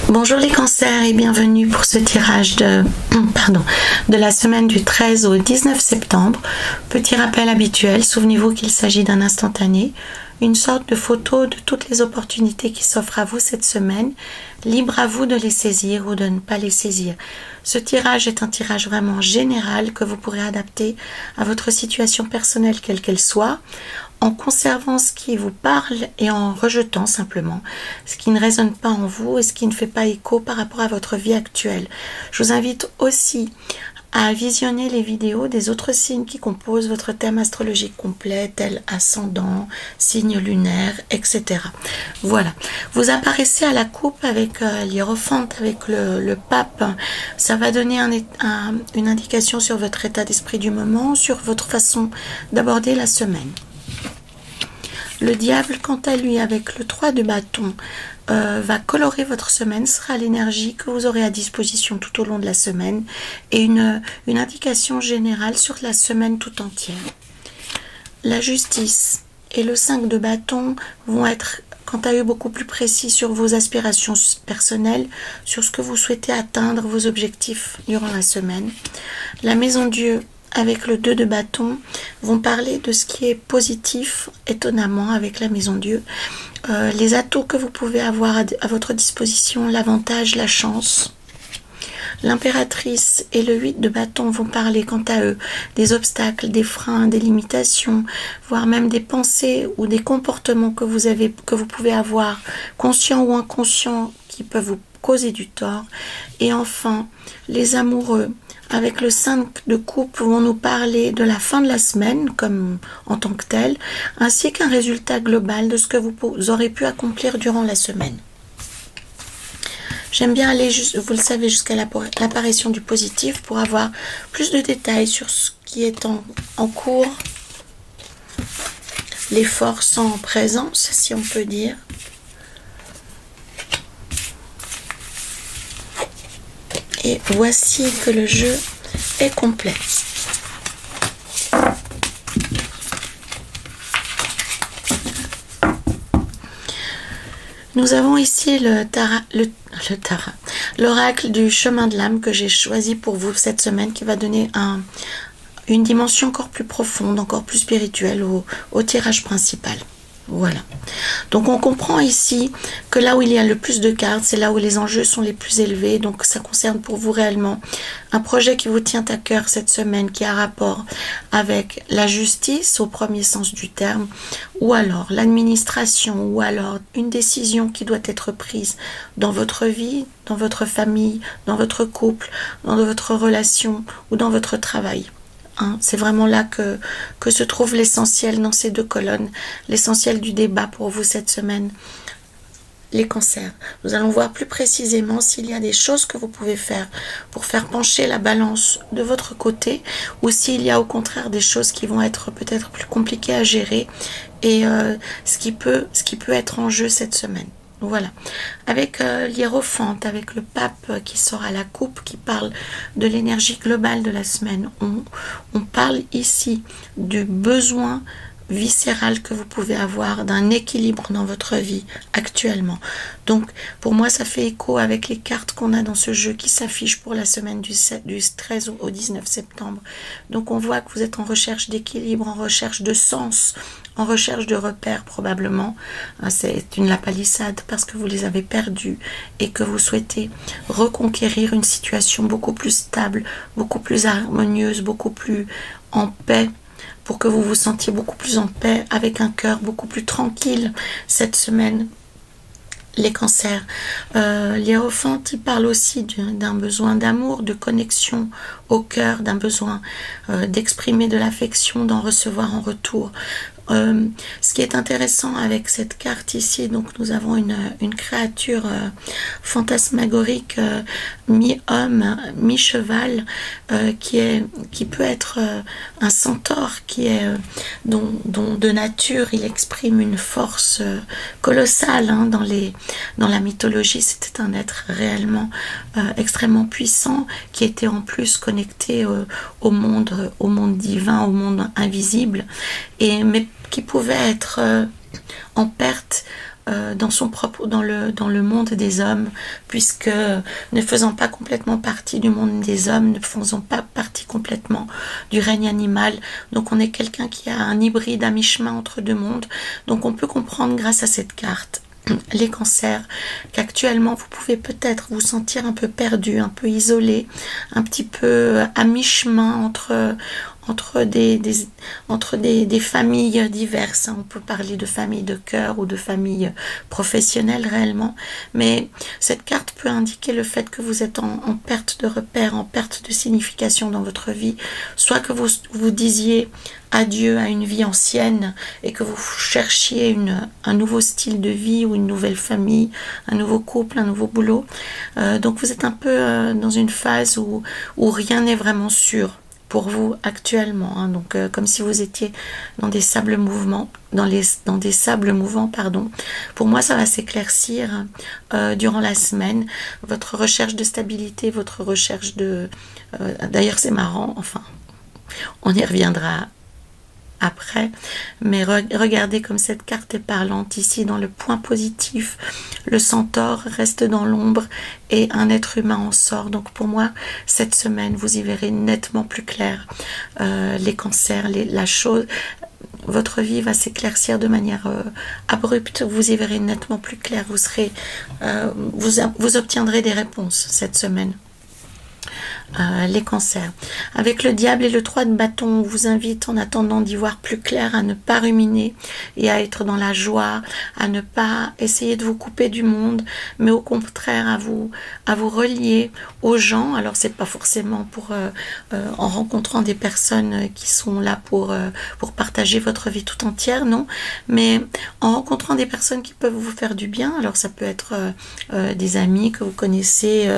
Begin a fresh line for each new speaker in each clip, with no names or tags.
Bonjour les cancers et bienvenue pour ce tirage de la semaine du 13 au 19 septembre. Petit rappel habituel, souvenez-vous qu'il s'agit d'un instantané, une sorte de photo de toutes les opportunités qui s'offrent à vous cette semaine. Libre à vous de les saisir ou de ne pas les saisir. Ce tirage est un tirage vraiment général que vous pourrez adapter à votre situation personnelle quelle qu'elle soit, en conservant ce qui vous parle et en rejetant simplement ce qui ne résonne pas en vous et ce qui ne fait pas écho par rapport à votre vie actuelle. Je vous invite aussi à visionner les vidéos des autres signes qui composent votre thème astrologique complet, tel ascendant, signe lunaire, etc. Voilà. Vous apparaissez à la coupe avec l'hiérophante, avec le pape. Ça va donner une indication sur votre état d'esprit du moment, sur votre façon d'aborder la semaine. Le diable, quant à lui, avec le 3 de bâton, va colorer votre semaine, sera l'énergie que vous aurez à disposition tout au long de la semaine et une indication générale sur la semaine tout entière. La justice et le 5 de bâton vont être, quant à eux, beaucoup plus précis sur vos aspirations personnelles, sur ce que vous souhaitez atteindre, vos objectifs durant la semaine. La maison Dieu avec le 2 de bâton vont parler de ce qui est positif, étonnamment, avec la maison Dieu. Les atouts que vous pouvez avoir à votre disposition, l'avantage, la chance. L'impératrice et le 8 de bâton vont parler, quant à eux, des obstacles, des freins, des limitations, voire même des pensées ou des comportements que vous pouvez avoir, conscients ou inconscients, qui peuvent vous causer du tort. Et enfin, les amoureux, avec le 5 de coupe, vont nous parler de la fin de la semaine, comme en tant que telle, ainsi qu'un résultat global de ce que vous aurez pu accomplir durant la semaine. J'aime bien aller, vous le savez, jusqu'à l'apparition du positif pour avoir plus de détails sur ce qui est en cours, les forces en présence, si on peut dire. Et voici que le jeu est complet. Nous avons ici l'oracle du chemin de l'âme que j'ai choisi pour vous cette semaine, qui va donner une dimension encore plus profonde, encore plus spirituelle au tirage principal. Voilà. Donc on comprend ici que là où il y a le plus de cartes, c'est là où les enjeux sont les plus élevés. Donc ça concerne pour vous réellement un projet qui vous tient à cœur cette semaine, qui a rapport avec la justice au premier sens du terme, ou alors l'administration, ou alors une décision qui doit être prise dans votre vie, dans votre famille, dans votre couple, dans votre relation ou dans votre travail. C'est vraiment là que se trouve l'essentiel dans ces deux colonnes, l'essentiel du débat pour vous cette semaine, les cancers. Nous allons voir plus précisément s'il y a des choses que vous pouvez faire pour faire pencher la balance de votre côté, ou s'il y a au contraire des choses qui vont être peut-être plus compliquées à gérer et ce qui peut être en jeu cette semaine. Voilà, avec l'hiérophante, avec le pape qui sort à la coupe, qui parle de l'énergie globale de la semaine. On parle ici du besoin viscéral que vous pouvez avoir d'un équilibre dans votre vie actuellement. Donc pour moi ça fait écho avec les cartes qu'on a dans ce jeu qui s'affichent pour la semaine du 13 au 19 septembre. Donc on voit que vous êtes en recherche d'équilibre, en recherche de sens, en recherche de repères probablement. C'est une lapalissade parce que vous les avez perdus et que vous souhaitez reconquérir une situation beaucoup plus stable, beaucoup plus harmonieuse, beaucoup plus en paix, pour que vous vous sentiez beaucoup plus en paix, avec un cœur beaucoup plus tranquille cette semaine. Les cancers, l'hiérophante, il parle aussi d'un besoin d'amour, de connexion au cœur, d'un besoin d'exprimer de l'affection, d'en recevoir en retour. Ce qui est intéressant avec cette carte ici, donc nous avons une créature fantasmagorique, mi-homme, mi-cheval, qui peut être un centaure, dont de nature il exprime une force colossale. Dans la mythologie, c'était un être réellement extrêmement puissant, qui était en plus connecté au monde divin, au monde invisible, mais qui pouvait être en perte dans le monde des hommes, puisque ne faisant pas complètement partie du monde des hommes, ne faisant pas partie complètement du règne animal, donc on est quelqu'un qui a un hybride à mi-chemin entre deux mondes. Donc on peut comprendre grâce à cette carte, les cancers, qu'actuellement vous pouvez peut-être vous sentir un peu perdu, un peu isolé, un petit peu à mi-chemin entre des familles diverses. On peut parler de famille de cœur ou de famille professionnelle réellement, mais cette carte peut indiquer le fait que vous êtes en perte de repère, en perte de signification dans votre vie, soit que vous disiez adieu à une vie ancienne et que vous cherchiez un nouveau style de vie ou une nouvelle famille, un nouveau couple, un nouveau boulot. Donc vous êtes un peu dans une phase où rien n'est vraiment sûr pour vous actuellement, hein. Donc comme si vous étiez dans des sables mouvants, dans des sables mouvants, pardon. Pour moi, ça va s'éclaircir durant la semaine. Votre recherche de stabilité, votre recherche de... D'ailleurs, c'est marrant, enfin, on y reviendra après, mais regardez comme cette carte est parlante ici dans le point positif. Le centaure reste dans l'ombre et un être humain en sort. Donc pour moi, cette semaine, vous y verrez nettement plus clair. Les cancers, la chose, votre vie va s'éclaircir de manière abrupte. Vous y verrez nettement plus clair. Vous serez, vous obtiendrez des réponses cette semaine. Les cancers. Avec le diable et le 3 de bâton, on vous invite en attendant d'y voir plus clair à ne pas ruminer et à être dans la joie, à ne pas essayer de vous couper du monde, mais au contraire à vous relier aux gens. Alors c'est pas forcément pour en rencontrant des personnes qui sont là pour partager votre vie tout entière, non, mais en rencontrant des personnes qui peuvent vous faire du bien. Alors ça peut être des amis que vous connaissez,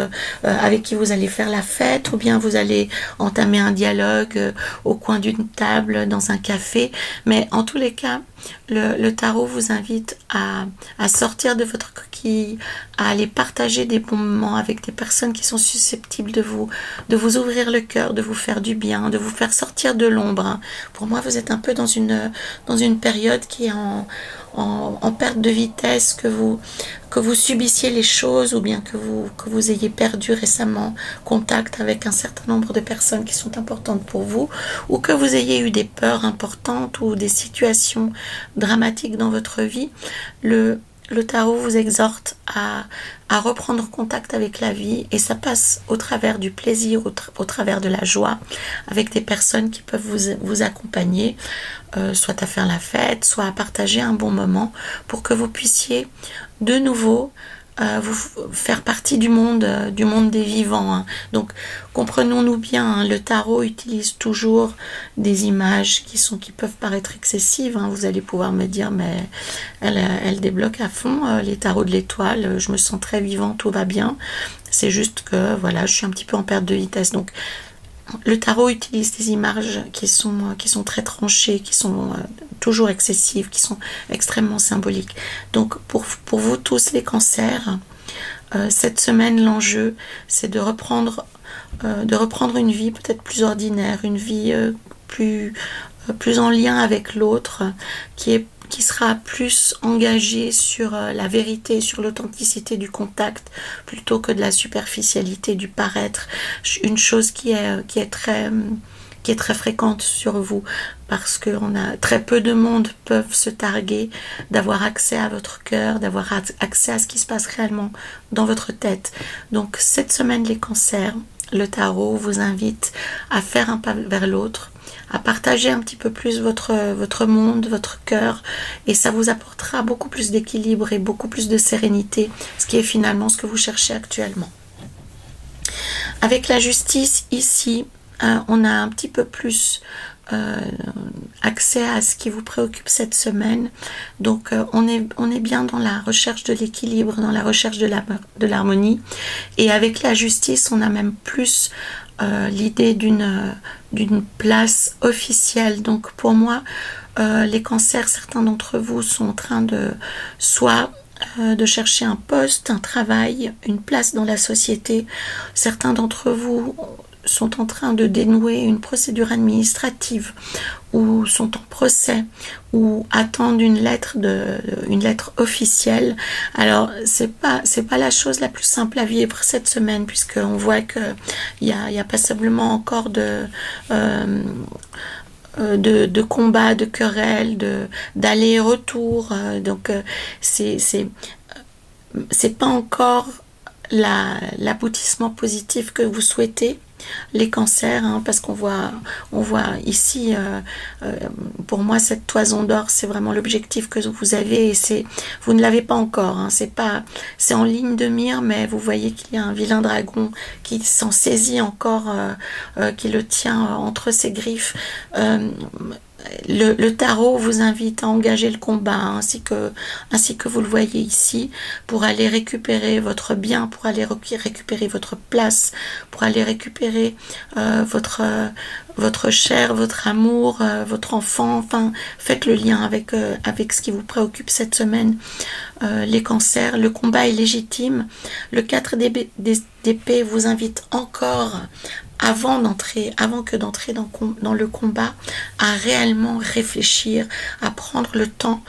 avec qui vous allez faire la fête, ou bien vous allez entamer un dialogue au coin d'une table, dans un café. Mais en tous les cas, le tarot vous invite à sortir de votre coquille, à aller partager des bons moments avec des personnes qui sont susceptibles de vous ouvrir le cœur, de vous faire du bien, de vous faire sortir de l'ombre, hein. Pour moi, vous êtes un peu dans une période qui est en perte de vitesse, que vous subissiez les choses, ou bien que vous ayez perdu récemment contact avec un certain nombre de personnes qui sont importantes pour vous, ou que vous ayez eu des peurs importantes ou des situations dramatiques dans votre vie. Le tarot vous exhorte à reprendre contact avec la vie, et ça passe au travers du plaisir, au travers de la joie, avec des personnes qui peuvent vous accompagner, soit à faire la fête, soit à partager un bon moment, pour que vous puissiez de nouveau vous faire partie du monde des vivants, hein. Donc comprenons-nous bien, hein, le tarot utilise toujours des images qui peuvent paraître excessives, hein. Vous allez pouvoir me dire, mais elle débloque à fond les tarots de l'étoile, je me sens très vivant, tout va bien. C'est juste que voilà, je suis un petit peu en perte de vitesse. Donc le tarot utilise des images qui sont très tranchées, qui sont toujours excessives, qui sont extrêmement symboliques. Donc pour vous tous les cancers, cette semaine, l'enjeu, c'est de reprendre une vie peut-être plus ordinaire, une vie plus en lien avec l'autre, qui sera plus engagée sur la vérité, sur l'authenticité du contact, plutôt que de la superficialité, du paraître. Une chose qui est très fréquente sur vous, parce que très peu de monde peuvent se targuer d'avoir accès à votre cœur, d'avoir accès à ce qui se passe réellement dans votre tête. Donc cette semaine, les cancers, le tarot vous invite à faire un pas vers l'autre, à partager un petit peu plus votre monde, votre cœur, et ça vous apportera beaucoup plus d'équilibre et beaucoup plus de sérénité, ce qui est finalement ce que vous cherchez actuellement. Avec la justice ici, on a un petit peu plus accès à ce qui vous préoccupe cette semaine. Donc on est bien dans la recherche de l'équilibre, dans la recherche de l'harmonie, et avec la justice, on a même plus l'idée d'une place officielle. Donc pour moi, les cancers, certains d'entre vous sont en train de de chercher un poste, un travail, une place dans la société. Certains d'entre vous sont en train de dénouer une procédure administrative ou sont en procès ou attendent une lettre officielle. Alors c'est pas la chose la plus simple à vivre cette semaine, puisqu'on voit que il y a passablement encore de combats, de querelles, d'aller-retour. Donc c'est pas encore l'aboutissement positif que vous souhaitez, les cancers, hein, parce qu'on voit ici, pour moi, cette toison d'or, c'est vraiment l'objectif que vous avez, et vous ne l'avez pas encore, hein, c'est en ligne de mire, mais vous voyez qu'il y a un vilain dragon qui s'en saisit encore, qui le tient entre ses griffes. Le tarot vous invite à engager le combat, hein, ainsi que vous le voyez ici, pour aller récupérer votre bien, pour aller récupérer votre place, pour aller récupérer votre chair, votre amour, votre enfant. Enfin, faites le lien avec ce qui vous préoccupe cette semaine. Les cancers, le combat est légitime. Le 4 d'épée vous invite encore, avant que d'entrer dans le combat, à réellement réfléchir, à prendre le temps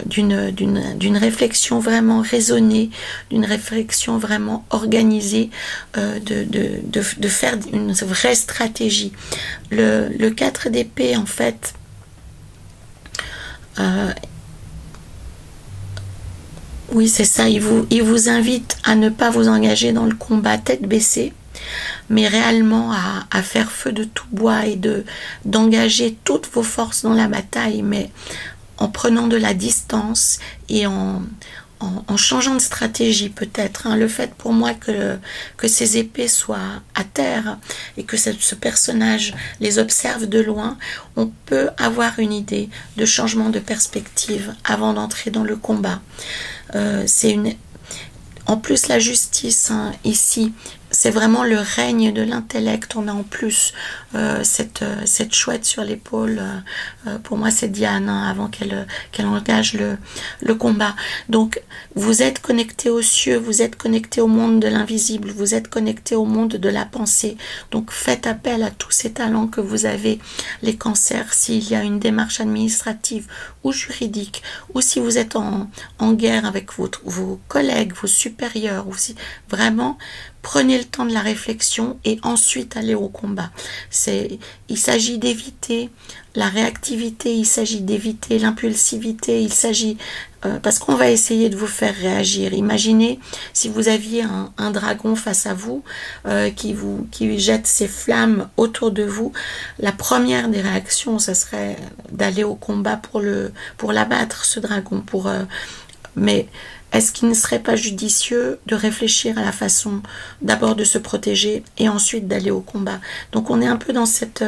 d'une réflexion vraiment raisonnée, d'une réflexion vraiment organisée, de faire une vraie stratégie. Le 4 d'épée, en fait, oui, c'est ça, il vous invite à ne pas vous engager dans le combat tête baissée, mais réellement à faire feu de tout bois et d'engager toutes vos forces dans la bataille, mais en prenant de la distance et en changeant de stratégie peut-être, hein. Le fait pour moi que ces épées soient à terre et que ce personnage les observe de loin, on peut avoir une idée de changement de perspective avant d'entrer dans le combat. En plus, la justice, hein, ici, c'est vraiment le règne de l'intellect. On a en plus cette chouette sur l'épaule. Pour moi, c'est Diane, hein, avant qu'elle engage le combat. Donc, vous êtes connecté aux cieux, vous êtes connecté au monde de l'invisible, vous êtes connecté au monde de la pensée. Donc, faites appel à tous ces talents que vous avez, les cancers, s'il y a une démarche administrative ou juridique, ou si vous êtes en guerre avec vos collègues, vos supérieurs, ou si vraiment... Prenez le temps de la réflexion et ensuite allez au combat. Il s'agit d'éviter la réactivité, il s'agit d'éviter l'impulsivité, il s'agit... parce qu'on va essayer de vous faire réagir. Imaginez si vous aviez un dragon face à vous, qui jette ses flammes autour de vous. La première des réactions, ça serait d'aller au combat pour l'abattre, ce dragon. Mais... est-ce qu'il ne serait pas judicieux de réfléchir à la façon d'abord de se protéger et ensuite d'aller au combat? Donc on est un peu dans cette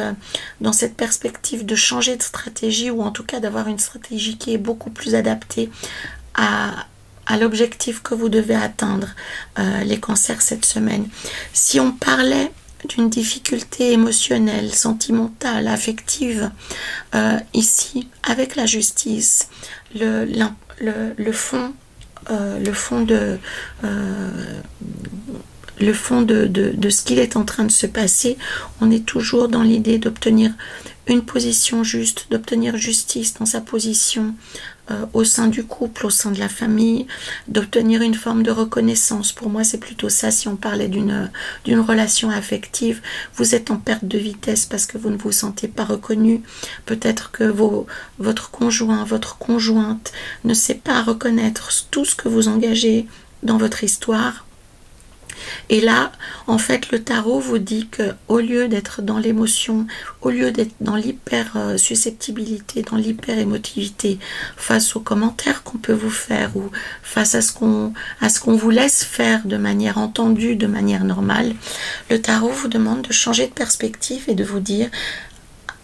perspective de changer de stratégie, ou en tout cas d'avoir une stratégie qui est beaucoup plus adaptée à l'objectif que vous devez atteindre, les cancers cette semaine. Si on parlait d'une difficulté émotionnelle, sentimentale, affective, ici, avec la justice, le fond de ce qu'il est en train de se passer, on est toujours dans l'idée d'obtenir une position juste, d'obtenir justice dans sa position au sein du couple, au sein de la famille, d'obtenir une forme de reconnaissance. Pour moi, c'est plutôt ça. Si on parlait d'une relation affective, vous êtes en perte de vitesse parce que vous ne vous sentez pas reconnu. Peut-être que votre conjoint, votre conjointe ne sait pas reconnaître tout ce que vous engagez dans votre histoire. Et là, en fait, le tarot vous dit que au lieu d'être dans l'émotion, au lieu d'être dans l'hyper-susceptibilité, dans l'hyper-émotivité, face aux commentaires qu'on peut vous faire, ou face à ce qu'on vous laisse faire de manière entendue, de manière normale, le tarot vous demande de changer de perspective et de vous dire,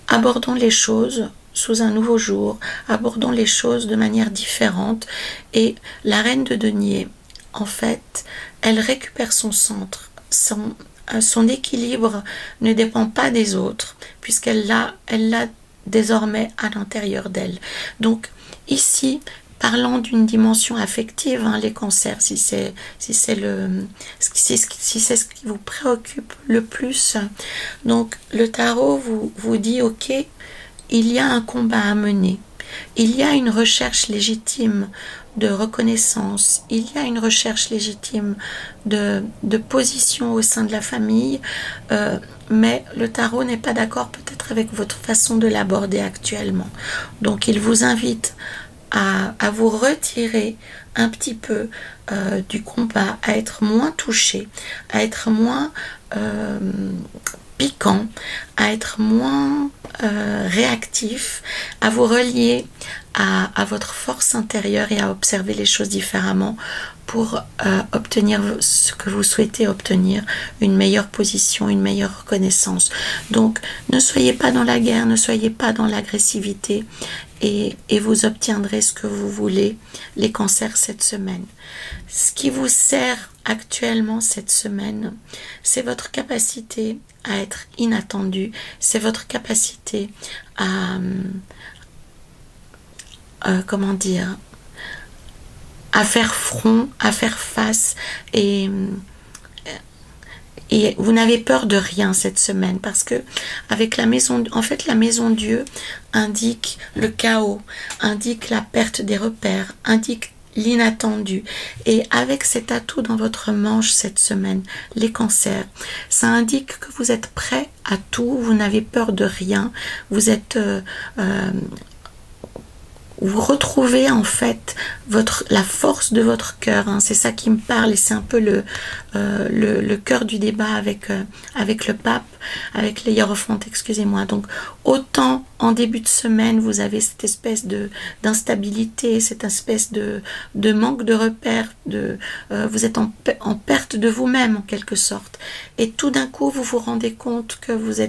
abordons les choses sous un nouveau jour, abordons les choses de manière différente. Et la reine de denier, en fait, elle récupère son centre, son équilibre ne dépend pas des autres, puisqu'elle l'a désormais à l'intérieur d'elle. Donc ici, parlant d'une dimension affective, hein, les cancers, si c'est ce qui vous préoccupe le plus, donc le tarot vous dit, ok, il y a un combat à mener. Il y a une recherche légitime de reconnaissance, il y a une recherche légitime de position au sein de la famille, mais le tarot n'est pas d'accord peut-être avec votre façon de l'aborder actuellement. Donc il vous invite à vous retirer un petit peu du combat, à être moins touché, à être moins piquant, à être moins réactif, à vous relier à votre force intérieure et à observer les choses différemment pour obtenir ce que vous souhaitez obtenir, une meilleure position, une meilleure reconnaissance. Donc ne soyez pas dans la guerre, ne soyez pas dans l'agressivité et vous obtiendrez ce que vous voulez, les cancers, cette semaine. Ce qui vous sert actuellement cette semaine, c'est votre capacité à être inattendu, c'est votre capacité à comment dire, à faire front, à faire face, et vous n'avez peur de rien cette semaine, parce que avec la maison, en fait la maison Dieu indique le chaos, indique la perte des repères, indique l'inattendu, et avec cet atout dans votre manche cette semaine, les cancers, ça indique que vous êtes prêt à tout, vous n'avez peur de rien, vous êtes vous retrouvez en fait la force de votre cœur, hein. C'est ça qui me parle, et c'est un peu le cœur du débat avec le pape, avec les hiérophantes, excusez-moi. Donc autant en début de semaine vous avez cette espèce d'instabilité, cette espèce de manque de repères, vous êtes en perte de vous-même en quelque sorte, et tout d'un coup vous vous rendez compte que vous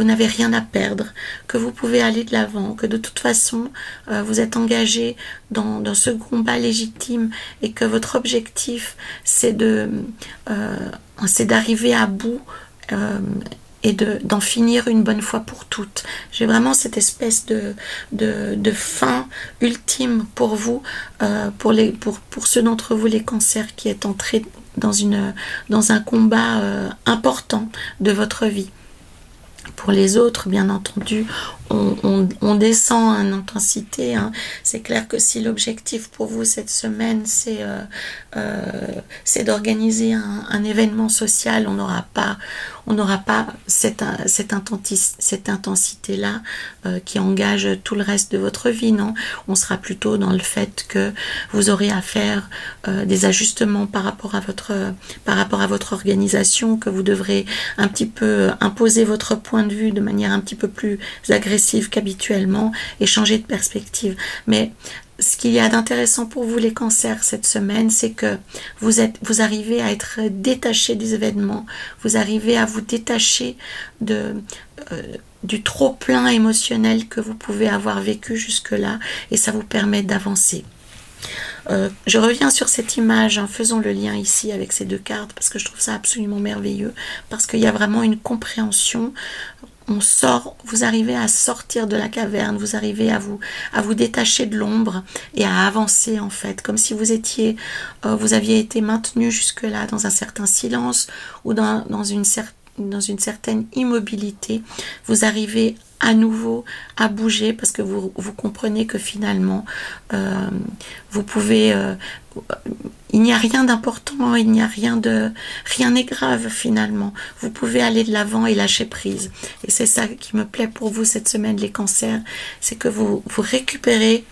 n'avez rien à perdre, que vous pouvez aller de l'avant, que de toute façon, vous êtes engagé dans ce combat légitime, et que votre objectif, c'est d'arriver à bout et d'en finir une bonne fois pour toutes. J'ai vraiment cette espèce de fin ultime pour vous, pour ceux d'entre vous, les cancers, qui est entrés dans un combat important de votre vie. Pour les autres, bien entendu, on descend en intensité, hein. C'est clair que si l'objectif pour vous cette semaine, c'est d'organiser un événement social, on n'aura pas cette intensité-là qui engage tout le reste de votre vie, non. On sera plutôt dans le fait que vous aurez à faire des ajustements par rapport à votre organisation, que vous devrez un petit peu imposer votre point de vue de manière un petit peu plus agressive qu'habituellement, et changer de perspective. Mais ce qu'il y a d'intéressant pour vous, les cancers, cette semaine, c'est que vous arrivez à être détaché des événements, vous arrivez à vous détacher du trop-plein émotionnel que vous pouvez avoir vécu jusque-là, et ça vous permet d'avancer. Je reviens sur cette image, hein, faisons le lien ici avec ces deux cartes, parce que je trouve ça absolument merveilleux, parce qu'il y a vraiment une compréhension. Vous arrivez à sortir de la caverne, vous arrivez à vous détacher de l'ombre et à avancer, en fait, comme si vous aviez été maintenu jusque-là dans un certain silence ou dans une certaine immobilité. Vous arrivez à nouveau à bouger, parce que vous comprenez que finalement vous pouvez il n'y a rien d'important, il n'y a rien n'est grave finalement. Vous pouvez aller de l'avant et lâcher prise, et c'est ça qui me plaît pour vous cette semaine, les cancers, c'est que vous récupérez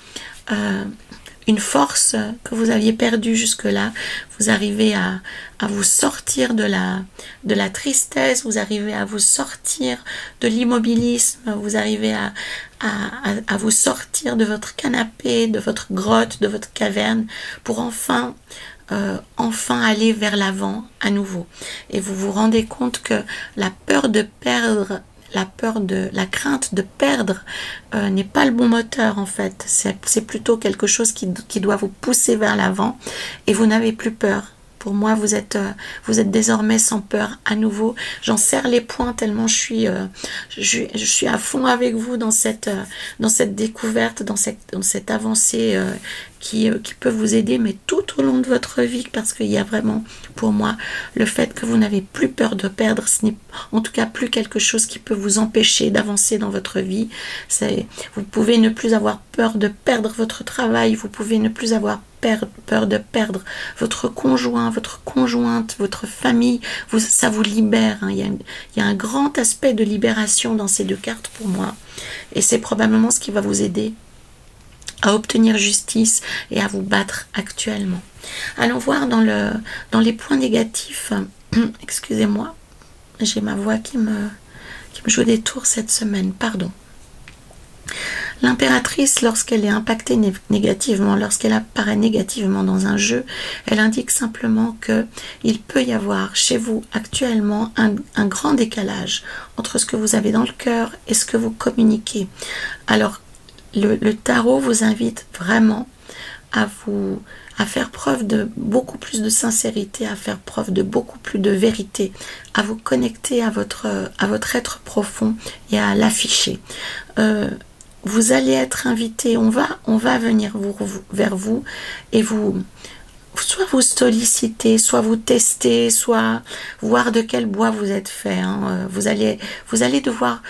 une force que vous aviez perdue jusque-là. Vous arrivez à vous sortir de la tristesse, vous arrivez à vous sortir de l'immobilisme, vous arrivez à vous sortir de votre canapé, de votre grotte, de votre caverne, pour enfin aller vers l'avant à nouveau. Et vous vous rendez compte que la peur de perdre, la crainte de perdre n'est pas le bon moteur, en fait. C'est plutôt quelque chose qui doit vous pousser vers l'avant, et vous n'avez plus peur. Pour moi, vous êtes désormais sans peur à nouveau. J'en serre les poings tellement je suis à fond avec vous dans cette découverte, dans cette avancée qui peut vous aider, mais tout au long de votre vie, parce qu'il y a vraiment, pour moi, le fait que vous n'avez plus peur de perdre, ce n'est en tout cas plus quelque chose qui peut vous empêcher d'avancer dans votre vie. Vous pouvez ne plus avoir peur de perdre votre travail, vous pouvez ne plus avoir peur de perdre votre conjoint, votre conjointe, votre famille, ça vous libère, hein. Il y a un grand aspect de libération dans ces deux cartes pour moi, et c'est probablement ce qui va vous aider à obtenir justice et à vous battre actuellement. Allons voir dans les points négatifs. Excusez-moi, j'ai ma voix qui me joue des tours cette semaine, pardon. L'impératrice, lorsqu'elle est impactée négativement, lorsqu'elle apparaît négativement dans un jeu, elle indique simplement que il peut y avoir chez vous actuellement un grand décalage entre ce que vous avez dans le cœur et ce que vous communiquez. Alors, le tarot vous invite vraiment à faire preuve de beaucoup plus de sincérité, à faire preuve de beaucoup plus de vérité, à vous connecter à votre être profond et à l'afficher. Vous allez être invité, on va venir vers vous et soit vous solliciter, soit vous tester, soit voir de quel bois vous êtes fait, hein. Vous allez devoir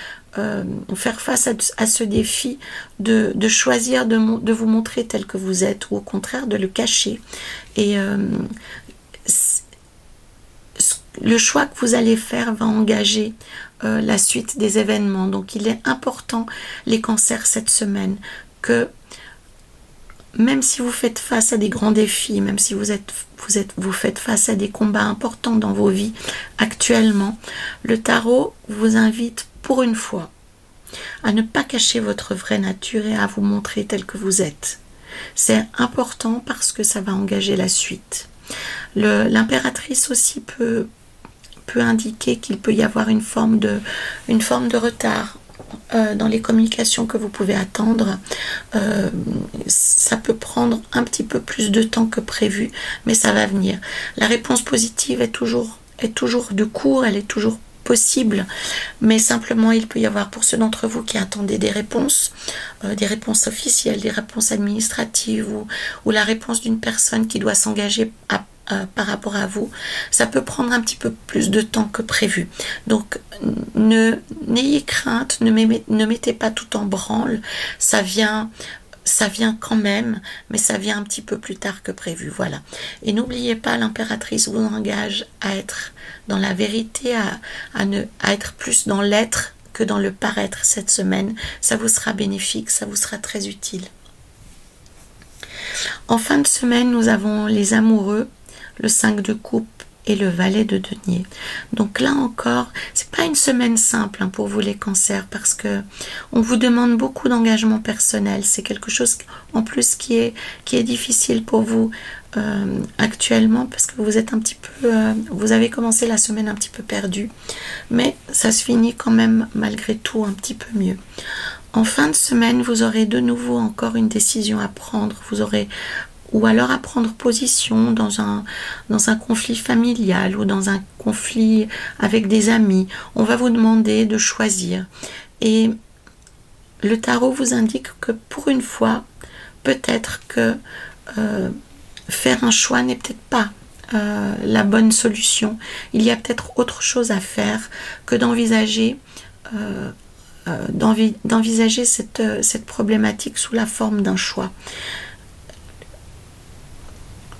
faire face à ce défi de choisir de vous montrer tel que vous êtes, ou au contraire de le cacher. Et le choix que vous allez faire va engager la suite des événements. Donc il est important, les cancers, cette semaine, que même si vous faites face à des grands défis, même si vous faites face à des combats importants dans vos vies actuellement, le tarot vous invite pour une fois à ne pas cacher votre vraie nature et à vous montrer tel que vous êtes. C'est important parce que ça va engager la suite. L'impératrice aussi peut indiquer qu'il peut y avoir une forme de retard dans les communications que vous pouvez attendre. Ça peut prendre un petit peu plus de temps que prévu, mais ça va venir. La réponse positive est toujours de court, elle est toujours possible, mais simplement il peut y avoir, pour ceux d'entre vous qui attendaient des réponses officielles, des réponses administratives, ou la réponse d'une personne qui doit s'engager par rapport à vous, ça peut prendre un petit peu plus de temps que prévu. Donc n'ayez crainte, ne mettez pas tout en branle, ça vient quand même, mais ça vient un petit peu plus tard que prévu, voilà. Et n'oubliez pas, l'impératrice vous engage à être dans la vérité, à être plus dans l'être que dans le paraître cette semaine. Ça vous sera bénéfique, ça vous sera très utile. En fin de semaine, nous avons les amoureux, le 5 de coupe et le valet de denier. Donc là encore, c'est pas une semaine simple, hein, pour vous les cancers, parce que on vous demande beaucoup d'engagement personnel. C'est quelque chose en plus qui est difficile pour vous actuellement, parce que vous êtes un petit peu, vous avez commencé la semaine un petit peu perdu, mais ça se finit quand même malgré tout un petit peu mieux. En fin de semaine, vous aurez de nouveau encore une décision à prendre. Vous aurez, ou alors à prendre position dans un conflit familial ou dans un conflit avec des amis. On va vous demander de choisir. Et le tarot vous indique que pour une fois, peut-être que faire un choix n'est peut-être pas la bonne solution. Il y a peut-être autre chose à faire que d'envisager cette problématique sous la forme d'un choix.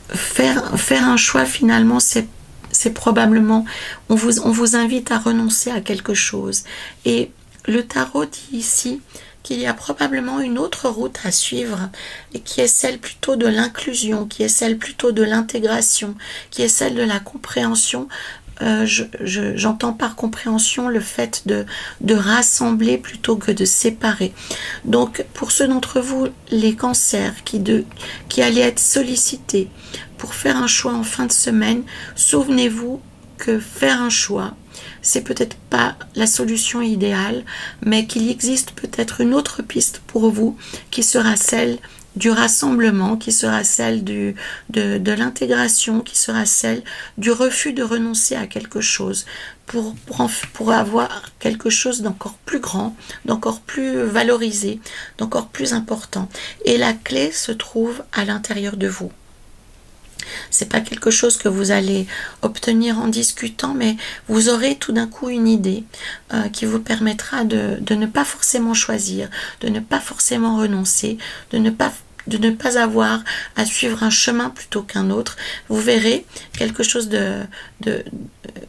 Faire un choix, finalement, c'est probablement, on vous invite à renoncer à quelque chose. Et le tarot dit ici qu'il y a probablement une autre route à suivre, et qui est celle plutôt de l'inclusion, qui est celle plutôt de l'intégration, qui est celle de la compréhension. J'entends par compréhension le fait de rassembler plutôt que de séparer. Donc pour ceux d'entre vous, les cancers qui allaient être sollicités pour faire un choix en fin de semaine, souvenez-vous que faire un choix, c'est peut-être pas la solution idéale, mais qu'il existe peut-être une autre piste pour vous qui sera celle du rassemblement, qui sera celle de l'intégration, qui sera celle du refus de renoncer à quelque chose pour avoir quelque chose d'encore plus grand, d'encore plus valorisé, d'encore plus important. Et la clé se trouve à l'intérieur de vous. C'est pas quelque chose que vous allez obtenir en discutant, mais vous aurez tout d'un coup une idée qui vous permettra de ne pas forcément choisir, de ne pas forcément renoncer, de ne pas avoir à suivre un chemin plutôt qu'un autre. Vous verrez quelque chose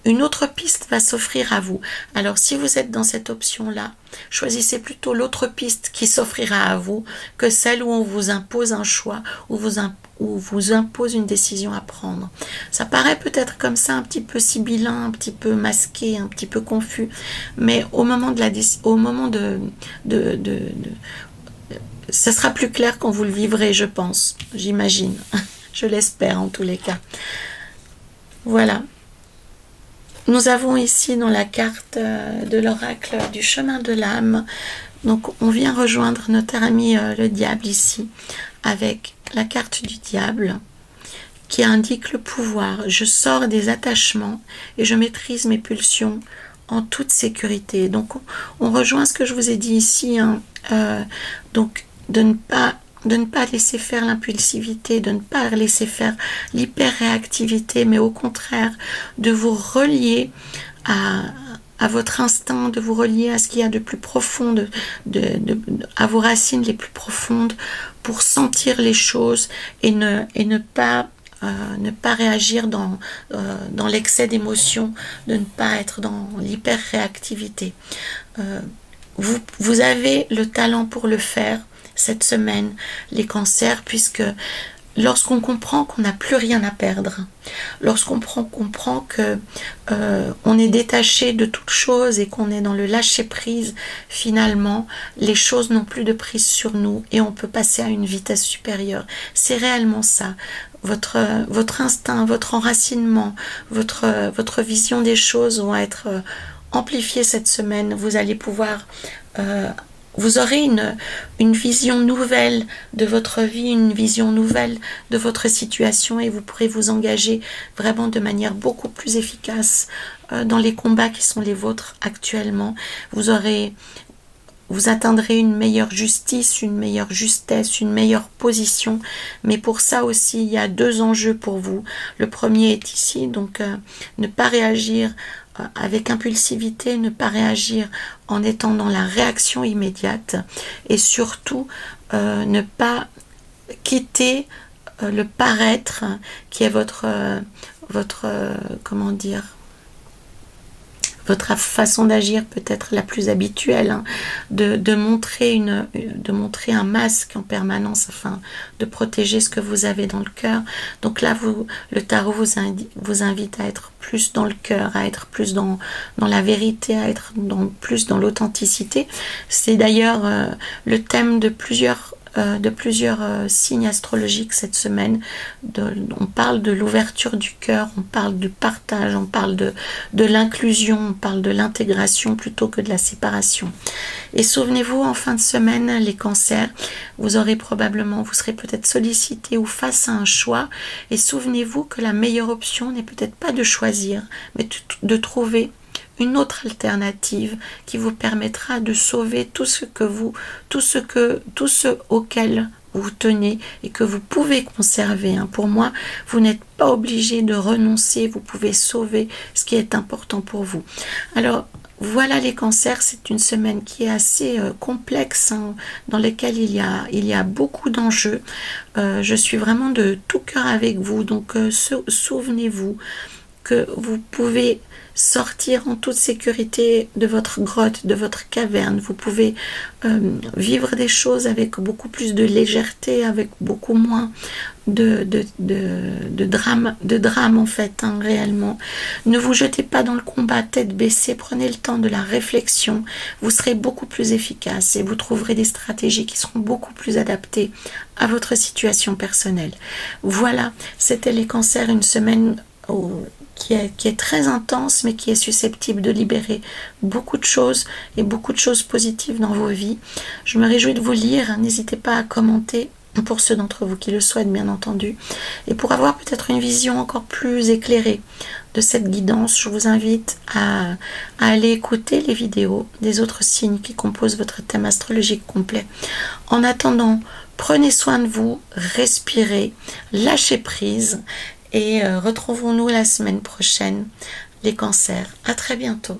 une autre piste va s'offrir à vous. Alors si vous êtes dans cette option-là, choisissez plutôt l'autre piste qui s'offrira à vous que celle où on vous impose un choix, où vous impose une décision à prendre. Ça paraît peut-être comme ça un petit peu sibyllin, un petit peu masqué, un petit peu confus, mais au moment ça sera plus clair quand vous le vivrez, je pense, j'imagine, je l'espère en tous les cas. Voilà. Nous avons ici dans la carte de l'oracle du chemin de l'âme, donc on vient rejoindre notre ami le diable ici, avec la carte du diable, qui indique le pouvoir. Je sors des attachements et je maîtrise mes pulsions en toute sécurité. Donc on rejoint ce que je vous ai dit ici, hein, donc de ne pas laisser faire l'impulsivité, de ne pas laisser faire l'hyper-réactivité, mais au contraire de vous relier à votre instinct, de vous relier à ce qu'il y a de plus profond, à vos racines les plus profondes, pour sentir les choses et ne pas réagir dans l'excès d'émotion, de ne pas être dans l'hyper-réactivité. Vous avez le talent pour le faire cette semaine, les cancers, puisque lorsqu'on comprend qu'on n'a plus rien à perdre, lorsqu'on comprend que on est détaché de toute chose et qu'on est dans le lâcher-prise, finalement, les choses n'ont plus de prise sur nous et on peut passer à une vitesse supérieure. C'est réellement ça. Votre instinct, votre enracinement, votre vision des choses vont être amplifiées cette semaine. Vous allez pouvoir... vous aurez une vision nouvelle de votre vie, une vision nouvelle de votre situation et vous pourrez vous engager vraiment de manière beaucoup plus efficace dans les combats qui sont les vôtres actuellement. Vous atteindrez une meilleure justice, une meilleure justesse, une meilleure position. Mais pour ça aussi, il y a deux enjeux pour vous. Le premier est ici, donc ne pas réagir avec impulsivité, ne pas réagir en étant dans la réaction immédiate et surtout ne pas quitter le paraître qui est votre comment dire, votre façon d'agir peut-être la plus habituelle, hein, de montrer un masque en permanence afin de protéger ce que vous avez dans le cœur. Donc là, le tarot vous invite à être plus dans le cœur, à être plus dans la vérité, à être plus dans l'authenticité. C'est d'ailleurs le thème de plusieurs signes astrologiques cette semaine. On parle de l'ouverture du cœur, on parle du partage, on parle de l'inclusion, on parle de l'intégration plutôt que de la séparation. Et souvenez-vous, en fin de semaine, les cancers, vous serez peut-être sollicité ou face à un choix, et souvenez-vous que la meilleure option n'est peut-être pas de choisir, mais de trouver une autre alternative qui vous permettra de sauver tout ce auquel vous tenez et que vous pouvez conserver. Hein. Pour moi, vous n'êtes pas obligé de renoncer, vous pouvez sauver ce qui est important pour vous. Alors, voilà les cancers, c'est une semaine qui est assez complexe, hein, dans laquelle il y a beaucoup d'enjeux. Je suis vraiment de tout cœur avec vous, donc souvenez-vous que vous pouvez sortir en toute sécurité de votre grotte, de votre caverne. Vous pouvez vivre des choses avec beaucoup plus de légèreté, avec beaucoup moins de drame en fait, hein, réellement. Ne vous jetez pas dans le combat tête baissée, prenez le temps de la réflexion, vous serez beaucoup plus efficace et vous trouverez des stratégies qui seront beaucoup plus adaptées à votre situation personnelle. Voilà, c'était les cancers, une semaine qui est très intense, mais qui est susceptible de libérer beaucoup de choses et beaucoup de choses positives dans vos vies. Je me réjouis de vous lire, n'hésitez pas à commenter pour ceux d'entre vous qui le souhaitent bien entendu. Et pour avoir peut-être une vision encore plus éclairée de cette guidance, je vous invite à aller écouter les vidéos des autres signes qui composent votre thème astrologique complet. En attendant, prenez soin de vous, respirez, lâchez prise et retrouvons-nous la semaine prochaine, les cancers. À très bientôt.